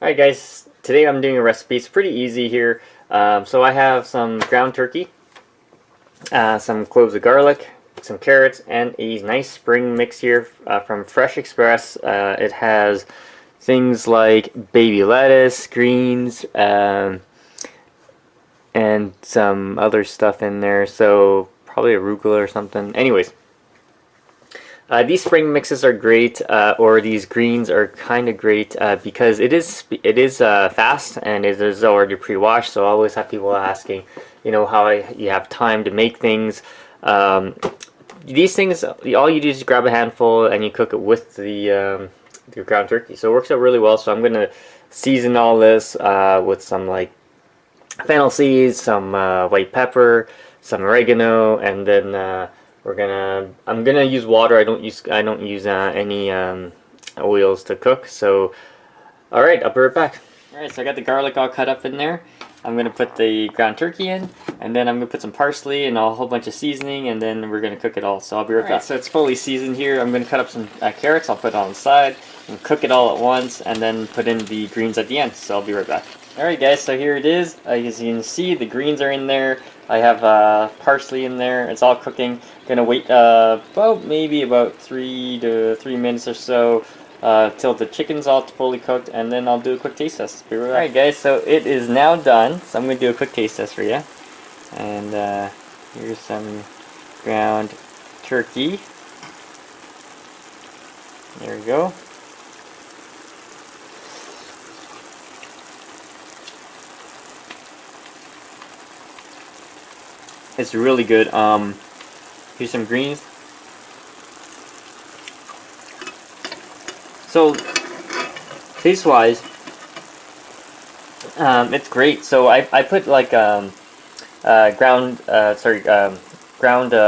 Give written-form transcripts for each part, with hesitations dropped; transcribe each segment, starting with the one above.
Alright guys, today I'm doing a recipe. It's pretty easy here. So I have some ground turkey, some cloves of garlic, some carrots, and a nice spring mix here from Fresh Express. It has things like baby lettuce, greens, and some other stuff in there. So probably arugula or something. Anyways. These spring mixes are great, or these greens are kind of great because it is fast and it is already pre-washed. So I always have people asking, how you have time to make things. These things, all you do is grab a handful and you cook it with the ground turkey. So it works out really well. So I'm gonna season all this with some like fennel seeds, some white pepper, some oregano, and then. I'm gonna use water. I don't use any oils to cook. So, all right, I'll be right back. All right, so I got the garlic all cut up in there. I'm gonna put the ground turkey in, and then I'm gonna put some parsley and a whole bunch of seasoning, and then we're gonna cook it all. So I'll be right back. So it's fully seasoned here. I'm gonna cut up some carrots. I'll put it on the side and cook it all at once, and then put in the greens at the end. So I'll be right back. Alright guys, so here it is. As you can see, the greens are in there. I have parsley in there. It's all cooking. Gonna wait maybe about 3 minutes or so till the chicken's all fully cooked, and then I'll do a quick taste test. Be right back. Alright guys, so it is now done. So I'm gonna do a quick taste test for you. And here's some ground turkey. There we go. It's really good. Here's some greens. So, taste-wise, it's great. So I put like ground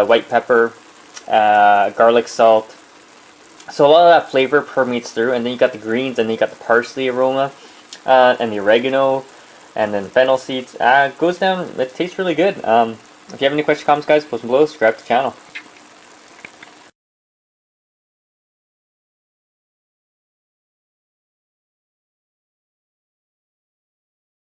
white pepper, garlic salt. So a lot of that flavor permeates through, and then you got the greens, and then you got the parsley aroma, and the oregano, and then fennel seeds. It goes down. It tastes really good. If you have any questions, comments, guys, post them below. Subscribe to the channel.